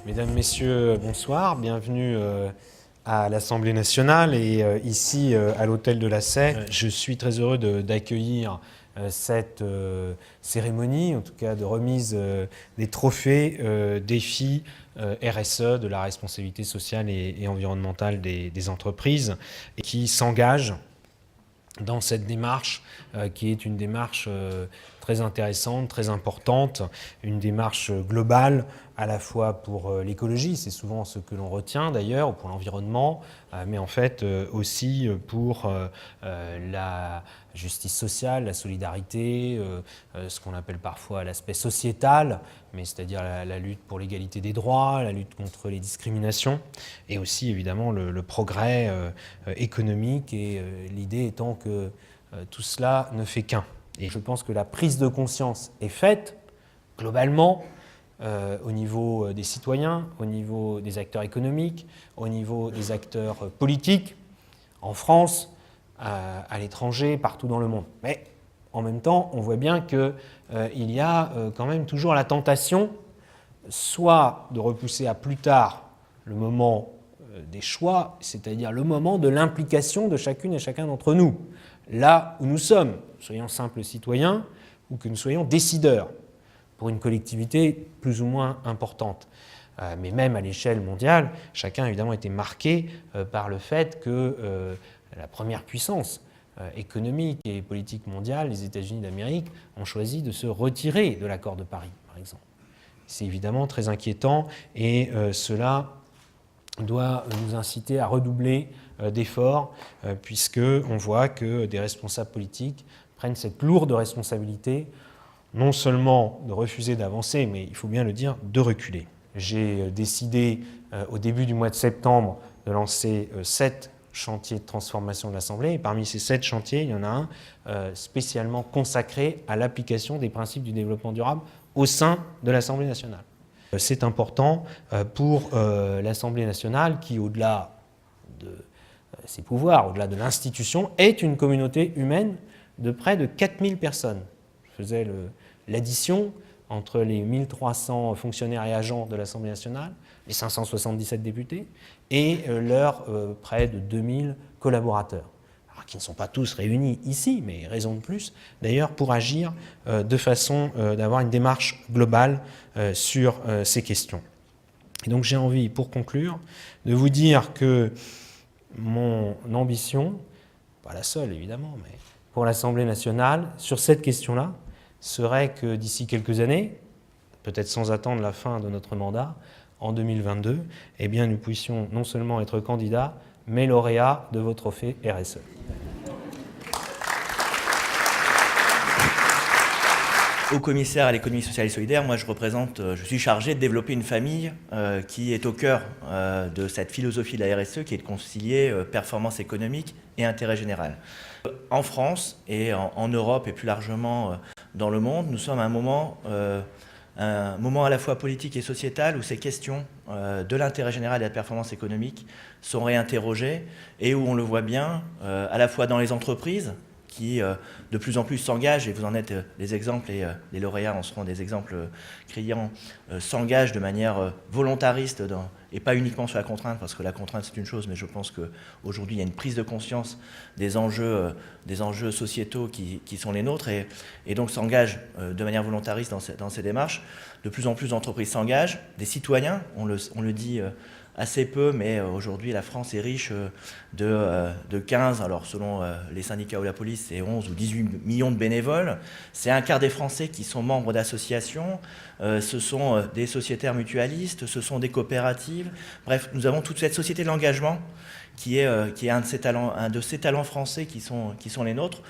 Mesdames, Messieurs, bonsoir. Bienvenue à l'Assemblée nationale et ici à l'Hôtel de la Sey. Je suis très heureux d'accueillir cette cérémonie, en tout cas de remise des trophées défis RSE, de la responsabilité sociale et environnementale des entreprises, et qui s'engagent dans cette démarche qui est une démarche très intéressante, très importante, une démarche globale à la fois pour l'écologie, c'est souvent ce que l'on retient d'ailleurs, ou pour l'environnement, mais en fait aussi pour la justice sociale, la solidarité, ce qu'on appelle parfois l'aspect sociétal, mais c'est-à-dire la lutte pour l'égalité des droits, la lutte contre les discriminations, et aussi évidemment le progrès économique, et l'idée étant que tout cela ne fait qu'un. Et je pense que la prise de conscience est faite, globalement, au niveau des citoyens, au niveau des acteurs économiques, au niveau des acteurs politiques, en France, à l'étranger, partout dans le monde. Mais en même temps, on voit bien qu'il y a quand même toujours la tentation, soit de repousser à plus tard le moment des choix, c'est-à-dire le moment de l'implication de chacune et chacun d'entre nous, là où nous sommes, soyons simples citoyens ou que nous soyons décideurs pour une collectivité plus ou moins importante. Mais même à l'échelle mondiale, chacun a évidemment été marqué par le fait que la première puissance économique et politique mondiale, les États-Unis d'Amérique, ont choisi de se retirer de l'accord de Paris, par exemple. C'est évidemment très inquiétant et cela doit nous inciter à redoubler d'efforts puisqu'on voit que des responsables politiques prennent cette lourde responsabilité non seulement de refuser d'avancer, mais il faut bien le dire, de reculer. J'ai décidé au début du mois de septembre de lancer 7 chantiers de transformation de l'Assemblée, et parmi ces 7 chantiers, il y en a un spécialement consacré à l'application des principes du développement durable au sein de l'Assemblée nationale. C'est important pour l'Assemblée nationale qui, au-delà de ses pouvoirs, au-delà de l'institution, est une communauté humaine de près de 4000 personnes. Je faisais l'addition entre les 1300 fonctionnaires et agents de l'Assemblée nationale, les 577 députés, et leurs près de 2000 collaborateurs. Alors, qui ne sont pas tous réunis ici, mais raison de plus, d'ailleurs, pour agir de façon d'avoir une démarche globale sur ces questions. Et donc j'ai envie, pour conclure, de vous dire que mon ambition, pas la seule évidemment, mais pour l'Assemblée nationale, sur cette question-là, serait que d'ici quelques années, peut-être sans attendre la fin de notre mandat, en 2022, eh bien, nous puissions non seulement être candidats, mais lauréats de vos trophées RSE. Au commissaire à l'économie sociale et solidaire, moi je suis chargé de développer une famille qui est au cœur de cette philosophie de la RSE, qui est de concilier performance économique et intérêt général. En France et en Europe et plus largement dans le monde, nous sommes à un moment à la fois politique et sociétal où ces questions de l'intérêt général et de la performance économique sont réinterrogées et où on le voit bien à la fois dans les entreprises qui de plus en plus s'engagent, et vous en êtes les exemples, et les lauréats en seront des exemples criants, s'engagent de manière volontariste et pas uniquement sur la contrainte, parce que la contrainte c'est une chose, mais je pense qu'aujourd'hui il y a une prise de conscience des enjeux sociétaux qui sont les nôtres, et donc s'engagent de manière volontariste dans ces démarches. De plus en plus d'entreprises s'engagent, des citoyens, on le dit assez peu, mais aujourd'hui la France est riche de 15, alors selon les syndicats ou la police, c'est 11 ou 18 millions de bénévoles. C'est un quart des Français qui sont membres d'associations, ce sont des sociétaires mutualistes, ce sont des coopératives. Bref, nous avons toute cette société de l'engagement qui est un de ces talents français qui sont les nôtres,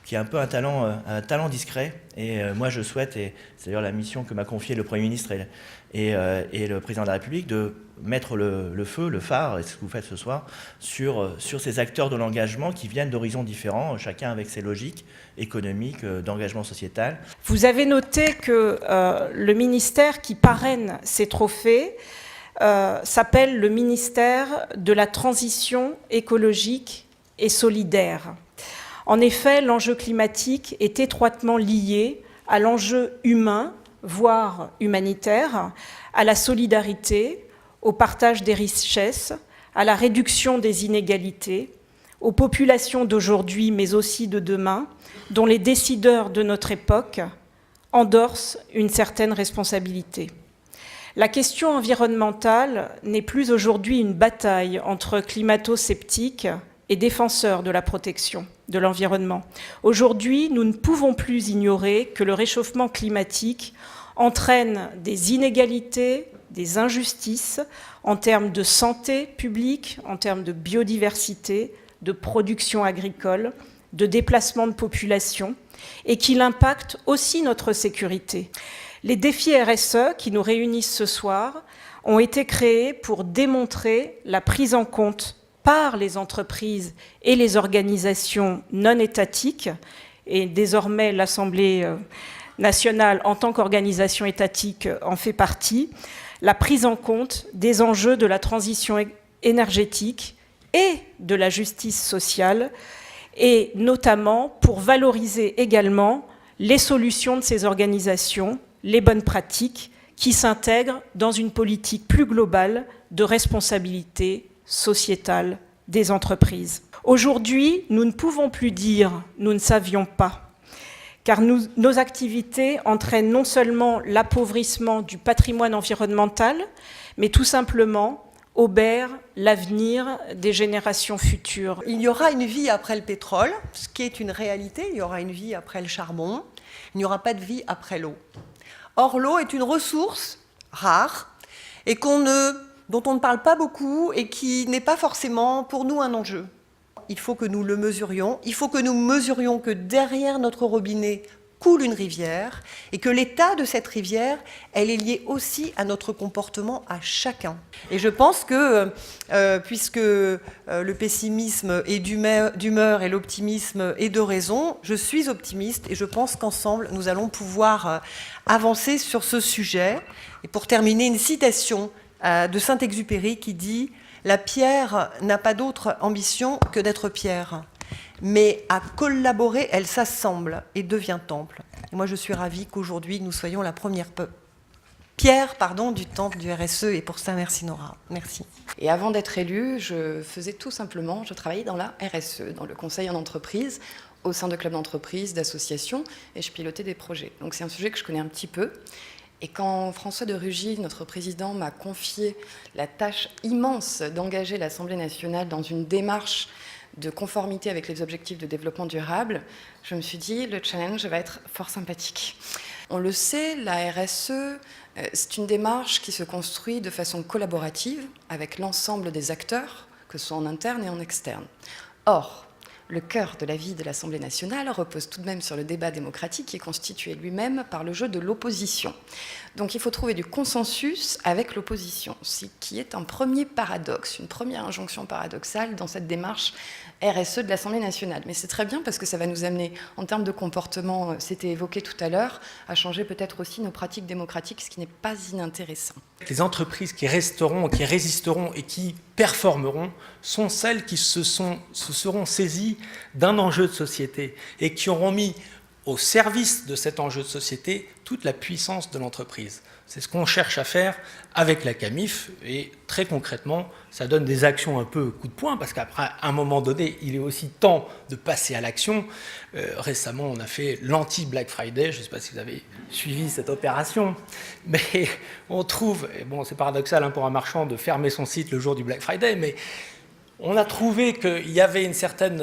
qui est un peu un talent discret. Et moi je souhaite, et c'est d'ailleurs la mission que m'a confiée le Premier ministre et le Président de la République, de mettre le feu, le phare, et ce que vous faites ce soir, sur ces acteurs de l'engagement qui viennent d'horizons différents, chacun avec ses logiques économiques, d'engagement sociétal. Vous avez noté que le ministère qui parraine ces trophées s'appelle le ministère de la Transition écologique et solidaire. En effet, l'enjeu climatique est étroitement lié à l'enjeu humain voire humanitaire, à la solidarité, au partage des richesses, à la réduction des inégalités, aux populations d'aujourd'hui mais aussi de demain, dont les décideurs de notre époque endossent une certaine responsabilité. La question environnementale n'est plus aujourd'hui une bataille entre climato-sceptiques et défenseurs de la protection de l'environnement. Aujourd'hui, nous ne pouvons plus ignorer que le réchauffement climatique entraîne des inégalités, des injustices en termes de santé publique, en termes de biodiversité, de production agricole, de déplacement de population, et qu'il impacte aussi notre sécurité. Les défis RSE qui nous réunissent ce soir ont été créés pour démontrer la prise en compte par les entreprises et les organisations non étatiques, et désormais l'Assemblée nationale en tant qu'organisation étatique en fait partie, la prise en compte des enjeux de la transition énergétique et de la justice sociale, et notamment pour valoriser également les solutions de ces organisations, les bonnes pratiques qui s'intègrent dans une politique plus globale de responsabilité sociétale des entreprises. Aujourd'hui, nous ne pouvons plus dire « nous ne savions pas », car nos activités entraînent non seulement l'appauvrissement du patrimoine environnemental, mais tout simplement obèrent l'avenir des générations futures. Il y aura une vie après le pétrole, ce qui est une réalité. Il y aura une vie après le charbon. Il n'y aura pas de vie après l'eau. Or, l'eau est une ressource rare et dont on ne parle pas beaucoup et qui n'est pas forcément pour nous un enjeu. Il faut que nous le mesurions. Il faut que nous mesurions que derrière notre robinet coule une rivière et que l'état de cette rivière, elle est liée aussi à notre comportement à chacun. Et je pense que, puisque le pessimisme est d'humeur et l'optimisme est de raison, je suis optimiste et je pense qu'ensemble, nous allons pouvoir avancer sur ce sujet. Et pour terminer, une citation de Saint-Exupéry qui dit « La pierre n'a pas d'autre ambition que d'être pierre. Mais à collaborer, elle s'assemble et devient temple. » Et moi, je suis ravie qu'aujourd'hui, nous soyons la première pierre du temple du RSE. Et pour ça, merci Nora. Merci. Et avant d'être élue, je travaillais dans la RSE, dans le conseil en entreprise, au sein de clubs d'entreprise, d'associations, et je pilotais des projets. Donc c'est un sujet que je connais un petit peu. Et quand François de Rugy, notre président, m'a confié la tâche immense d'engager l'Assemblée nationale dans une démarche de conformité avec les objectifs de développement durable, je me suis dit, le challenge va être fort sympathique. On le sait, la RSE, c'est une démarche qui se construit de façon collaborative avec l'ensemble des acteurs, que ce soit en interne et en externe. Or, le cœur de la vie de l'Assemblée nationale repose tout de même sur le débat démocratique qui est constitué lui-même par le jeu de l'opposition. Donc il faut trouver du consensus avec l'opposition, ce qui est un premier paradoxe, une première injonction paradoxale dans cette démarche RSE de l'Assemblée nationale. Mais c'est très bien parce que ça va nous amener, en termes de comportement, c'était évoqué tout à l'heure, à changer peut-être aussi nos pratiques démocratiques, ce qui n'est pas inintéressant. Les entreprises qui resteront, qui résisteront et qui performeront sont celles qui se seront saisies d'un enjeu de société et qui auront mis au service de cet enjeu de société toute la puissance de l'entreprise. C'est ce qu'on cherche à faire avec la CAMIF et très concrètement, ça donne des actions un peu coup de poing parce qu'après, à un moment donné, il est aussi temps de passer à l'action. Récemment, on a fait l'anti-Black Friday, je ne sais pas si vous avez suivi cette opération, mais on trouve, et bon, c'est paradoxal pour un marchand de fermer son site le jour du Black Friday, mais on a trouvé qu'il y avait une certaine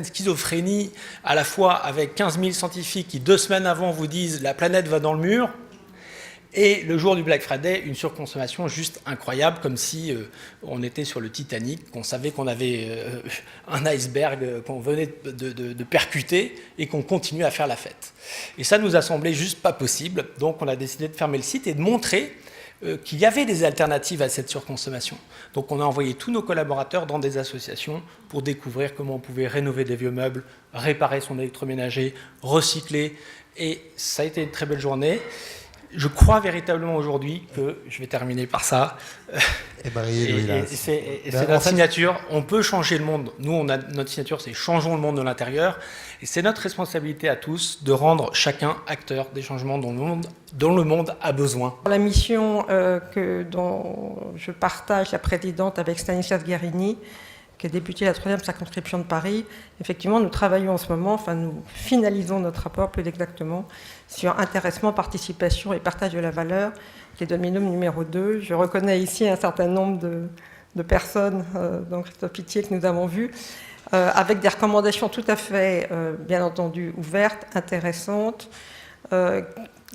schizophrénie, à la fois avec 15 000 scientifiques qui 2 semaines avant vous disent la planète va dans le mur, et le jour du Black Friday, une surconsommation juste incroyable, comme si on était sur le Titanic, qu'on savait qu'on avait un iceberg qu'on venait de percuter et qu'on continuait à faire la fête. Et ça nous a semblé juste pas possible, donc on a décidé de fermer le site et de montrer qu'il y avait des alternatives à cette surconsommation. Donc on a envoyé tous nos collaborateurs dans des associations pour découvrir comment on pouvait rénover des vieux meubles, réparer son électroménager, recycler, et ça a été une très belle journée. Je crois véritablement aujourd'hui que, je vais terminer par ça, c'est notre signature, on peut changer le monde. Nous, notre signature, c'est changeons le monde de l'intérieur. Et c'est notre responsabilité à tous de rendre chacun acteur des changements dont le monde a besoin. La mission dont je partage la présidente avec Stanislas Guérini, qui est député de la 3e circonscription de Paris, effectivement, nous travaillons en ce moment, enfin nous finalisons notre rapport plus exactement, sur intéressement, participation et partage de la valeur, qui est le binôme numéro 2. Je reconnais ici un certain nombre de personnes, dont Christophe Pitié, que nous avons vues, avec des recommandations tout à fait, bien entendu, ouvertes, intéressantes,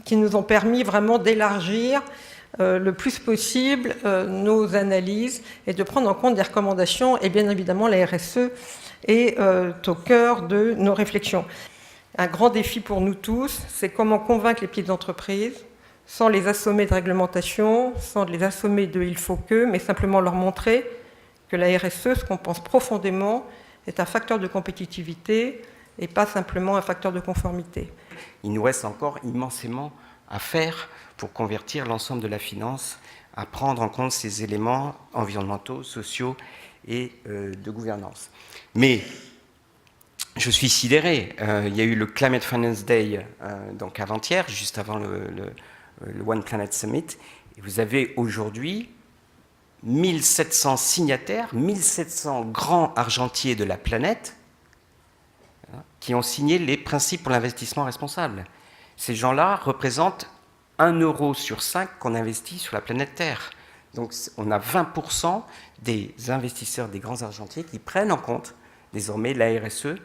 qui nous ont permis vraiment d'élargir le plus possible nos analyses et de prendre en compte des recommandations. Et bien évidemment, la RSE est au cœur de nos réflexions. Un grand défi pour nous tous, c'est comment convaincre les petites entreprises, sans les assommer de réglementation, sans les assommer de « il faut que », mais simplement leur montrer que la RSE, ce qu'on pense profondément, est un facteur de compétitivité et pas simplement un facteur de conformité. Il nous reste encore immensément à faire pour convertir l'ensemble de la finance à prendre en compte ces éléments environnementaux, sociaux et de gouvernance. Mais je suis sidéré. Il y a eu le Climate Finance Day donc avant-hier, juste avant le One Planet Summit. Et vous avez aujourd'hui 1700 signataires, 1700 grands argentiers de la planète qui ont signé les principes pour l'investissement responsable. Ces gens-là représentent 1 euro sur 5 qu'on investit sur la planète Terre. Donc on a 20% des investisseurs, des grands argentiers qui prennent en compte désormais la RSE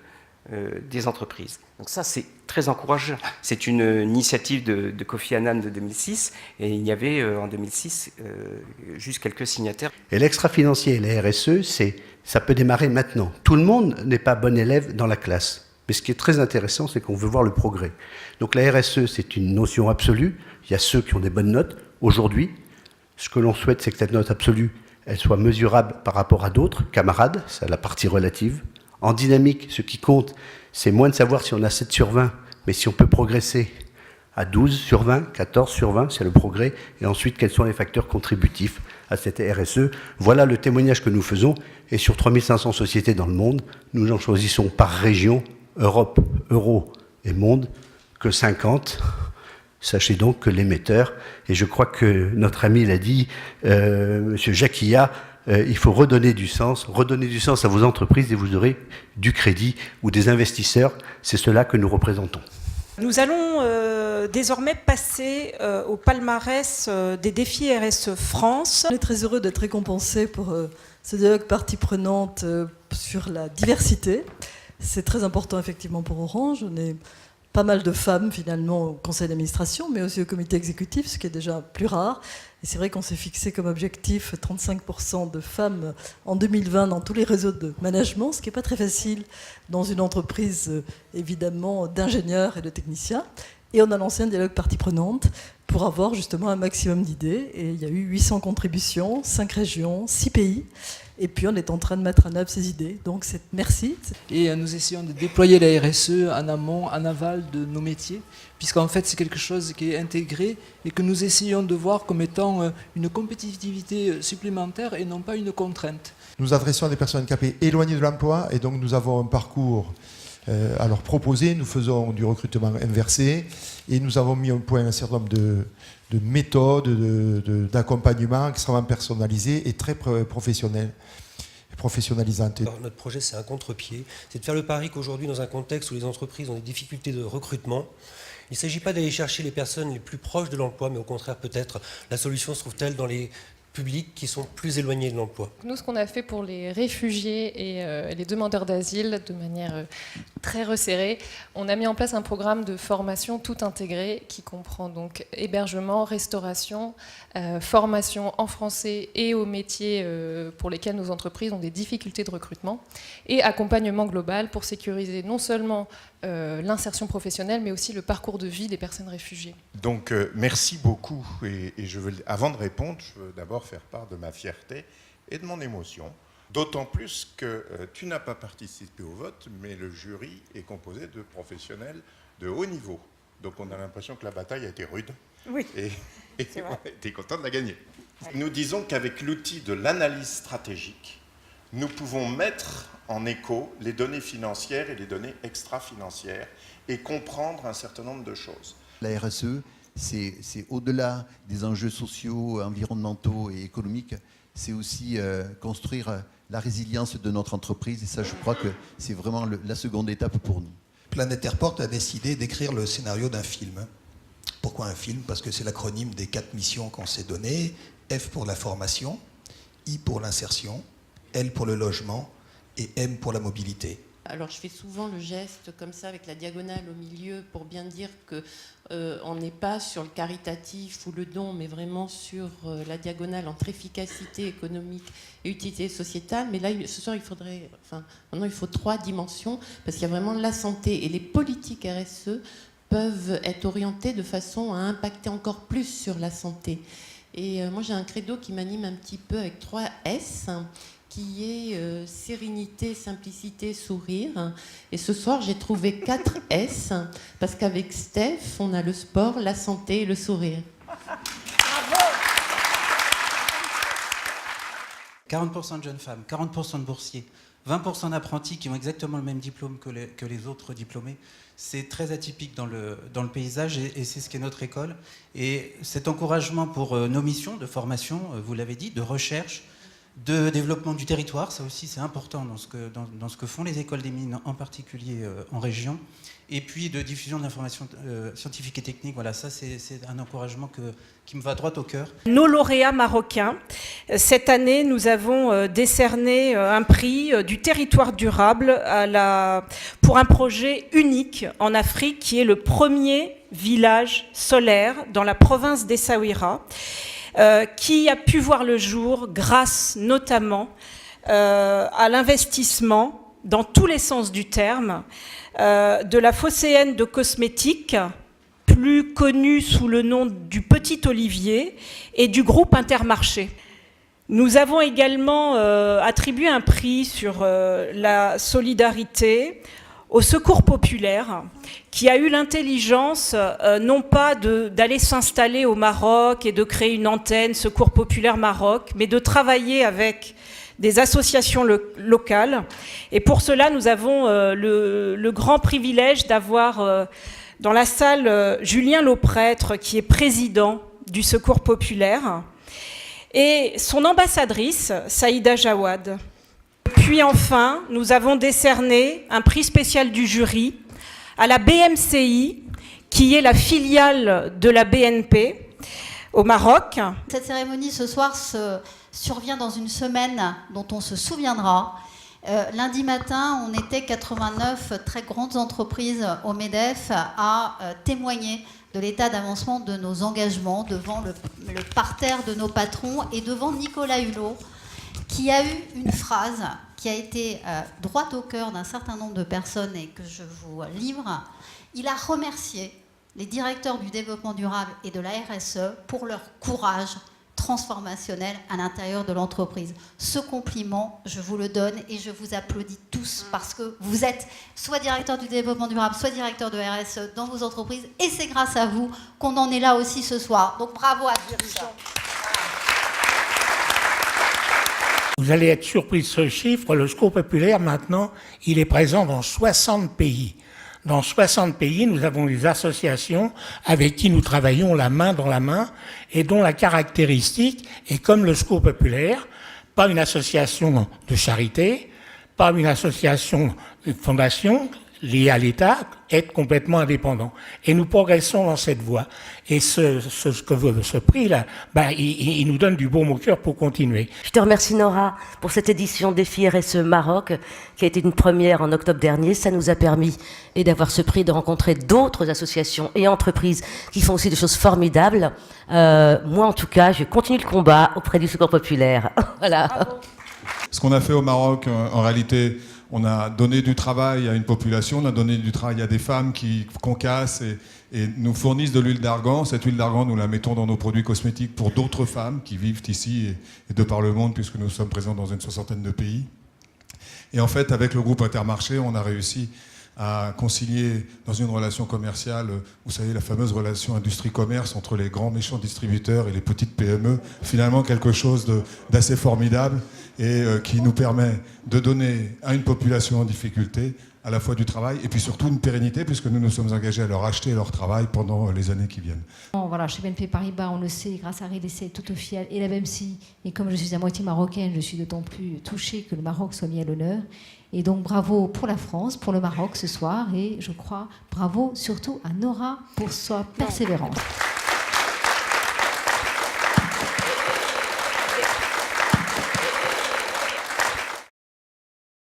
des entreprises. Donc ça, c'est très encourageant. C'est une initiative de Kofi Annan de 2006, et il y avait en 2006 juste quelques signataires. Et l'extra-financier et la RSE, ça peut démarrer maintenant. Tout le monde n'est pas bon élève dans la classe. Mais ce qui est très intéressant, c'est qu'on veut voir le progrès. Donc la RSE, c'est une notion absolue. Il y a ceux qui ont des bonnes notes. Aujourd'hui, ce que l'on souhaite, c'est que cette note absolue, elle soit mesurable par rapport à d'autres camarades. C'est la partie relative. En dynamique, ce qui compte, c'est moins de savoir si on a 7 sur 20, mais si on peut progresser à 12 sur 20, 14 sur 20, c'est le progrès. Et ensuite, quels sont les facteurs contributifs à cette RSE? Voilà le témoignage que nous faisons. Et sur 3500 sociétés dans le monde, nous en choisissons par région, Europe, Euro et Monde, que 50. Sachez donc que l'émetteur, et je crois que notre ami l'a dit, M. Jacquilla, il faut redonner du sens à vos entreprises et vous aurez du crédit ou des investisseurs. C'est cela que nous représentons. Nous allons désormais passer au palmarès des défis RSE France. On est très heureux d'être récompensé pour ce dialogue partie prenante sur la diversité. C'est très important effectivement pour Orange. On est pas mal de femmes finalement au conseil d'administration, mais aussi au comité exécutif, ce qui est déjà plus rare. Et c'est vrai qu'on s'est fixé comme objectif 35% de femmes en 2020 dans tous les réseaux de management, ce qui n'est pas très facile dans une entreprise évidemment d'ingénieurs et de techniciens. Et on a lancé un dialogue partie prenante pour avoir justement un maximum d'idées. Et il y a eu 800 contributions, 5 régions, 6 pays. Et puis on est en train de mettre en œuvre ces idées. Donc merci. Et nous essayons de déployer la RSE en amont, en aval de nos métiers, puisqu'en fait c'est quelque chose qui est intégré et que nous essayons de voir comme étant une compétitivité supplémentaire et non pas une contrainte. Nous adressons à des personnes handicapées éloignées de l'emploi et donc nous avons un parcours à leur proposer. Nous faisons du recrutement inversé et nous avons mis au point un certain nombre de méthodes, d'accompagnement extrêmement personnalisées et très professionnelles. Professionnalisante. Alors, notre projet, c'est un contre-pied. C'est de faire le pari qu'aujourd'hui, dans un contexte où les entreprises ont des difficultés de recrutement, il ne s'agit pas d'aller chercher les personnes les plus proches de l'emploi, mais au contraire, peut-être, la solution se trouve-t-elle dans les publics qui sont plus éloignés de l'emploi. Nous, ce qu'on a fait pour les réfugiés et les demandeurs d'asile de manière très resserrée, on a mis en place un programme de formation tout intégré qui comprend donc hébergement, restauration, formation en français et aux métiers pour lesquels nos entreprises ont des difficultés de recrutement et accompagnement global pour sécuriser non seulement l'insertion professionnelle mais aussi le parcours de vie des personnes réfugiées. Donc merci beaucoup et je veux, avant de répondre, je veux d'abord faire part de ma fierté et de mon émotion. D'autant plus que tu n'as pas participé au vote, mais le jury est composé de professionnels de haut niveau. Donc on a l'impression que la bataille a été rude. Oui. Et tu es content de la gagner. Ouais. Nous disons qu'avec l'outil de l'analyse stratégique, nous pouvons mettre en écho les données financières et les données extra-financières et comprendre un certain nombre de choses. La RSE, c'est au-delà des enjeux sociaux, environnementaux et économiques, c'est aussi construire la résilience de notre entreprise. Et ça, je crois que c'est vraiment la seconde étape pour nous. Planète Airport a décidé d'écrire le scénario d'un film. Pourquoi un film? Parce que c'est l'acronyme des 4 missions qu'on s'est données. F pour la formation, I pour l'insertion, L pour le logement et M pour la mobilité. Alors je fais souvent le geste comme ça avec la diagonale au milieu pour bien dire qu'on n'est pas sur le caritatif ou le don, mais vraiment sur la diagonale entre efficacité économique et utilité sociétale. Mais là, ce soir, maintenant il faut 3 dimensions parce qu'il y a vraiment la santé et les politiques RSE peuvent être orientées de façon à impacter encore plus sur la santé. Et moi j'ai un credo qui m'anime un petit peu avec 3 S, qui est sérénité, simplicité, sourire. Et ce soir, j'ai trouvé 4 S, parce qu'avec Steph, on a le sport, la santé et le sourire. Bravo. 40% de jeunes femmes, 40% de boursiers, 20% d'apprentis qui ont exactement le même diplôme que les autres diplômés. C'est très atypique dans le paysage et c'est ce qu'est notre école. Et cet encouragement pour nos missions de formation, vous l'avez dit, de recherche, de développement du territoire, ça aussi c'est important dans ce que font les écoles des mines, en particulier en région, et puis de diffusion d'informations scientifiques et techniques. Voilà, ça c'est un encouragement qui me va droit au cœur. Nos lauréats marocains, cette année nous avons décerné un prix du territoire durable pour un projet unique en Afrique qui est le premier village solaire dans la province d'Essaouira. Qui a pu voir le jour grâce notamment à l'investissement, dans tous les sens du terme, de la phocéenne de cosmétiques, plus connue sous le nom du Petit Olivier, et du groupe Intermarché. Nous avons également attribué un prix sur la solidarité au Secours populaire, qui a eu l'intelligence non pas d'aller s'installer au Maroc et de créer une antenne Secours populaire Maroc, mais de travailler avec des associations locales. Et pour cela, nous avons le grand privilège d'avoir dans la salle Julien Lauprêtre, qui est président du Secours populaire, et son ambassadrice, Saïda Jawad. Puis enfin, nous avons décerné un prix spécial du jury à la BMCI, qui est la filiale de la BNP au Maroc. Cette cérémonie ce soir survient dans une semaine dont on se souviendra. Lundi matin, on était 89 très grandes entreprises au MEDEF à témoigner de l'état d'avancement de nos engagements devant le parterre de nos patrons et devant Nicolas Hulot, qui a eu une phrase qui a été droite au cœur d'un certain nombre de personnes et que je vous livre. Il a remercié les directeurs du développement durable et de la RSE pour leur courage transformationnel à l'intérieur de l'entreprise. Ce compliment, je vous le donne et je vous applaudis tous parce que vous êtes soit directeur du développement durable, soit directeur de RSE dans vos entreprises et c'est grâce à vous qu'on en est là aussi ce soir. Donc bravo à dirigeants. Vous allez être surpris de ce chiffre, le Secours populaire maintenant, il est présent dans 60 pays. Dans 60 pays, nous avons des associations avec qui nous travaillons la main dans la main et dont la caractéristique est comme le Secours populaire, pas une association de charité, pas une association de fondation liée à l'État, être complètement indépendant. Et nous progressons dans cette voie. Et ce prix-là, il nous donne du baume au cœur pour continuer. Je te remercie Nora pour cette édition Défi RSE Maroc, qui a été une première en octobre dernier. Ça nous a permis d'avoir ce prix, de rencontrer d'autres associations et entreprises qui font aussi des choses formidables. Moi, en tout cas, je continue le combat auprès du Secours populaire. Voilà. Bravo. Ce qu'on a fait au Maroc, en réalité, on a donné du travail à une population, on a donné du travail à des femmes qui concassent et nous fournissent de l'huile d'argan. Cette huile d'argan, nous la mettons dans nos produits cosmétiques pour d'autres femmes qui vivent ici et de par le monde, puisque nous sommes présents dans une 60aine de pays. Et en fait, avec le groupe Intermarché, on a réussi à concilier dans une relation commerciale, vous savez, la fameuse relation industrie-commerce entre les grands méchants distributeurs et les petites PME, finalement quelque chose d'assez formidable et qui nous permet de donner à une population en difficulté à la fois du travail et puis surtout une pérennité, puisque nous nous sommes engagés à leur acheter leur travail pendant les années qui viennent. Voilà, chez BNP Paribas, on le sait, grâce à RDC, Totofial et la BEMSI, et comme je suis à moitié marocaine, je suis d'autant plus touchée que le Maroc soit mis à l'honneur. Et donc bravo pour la France, pour le Maroc ce soir, et je crois bravo surtout à Nora pour sa persévérance.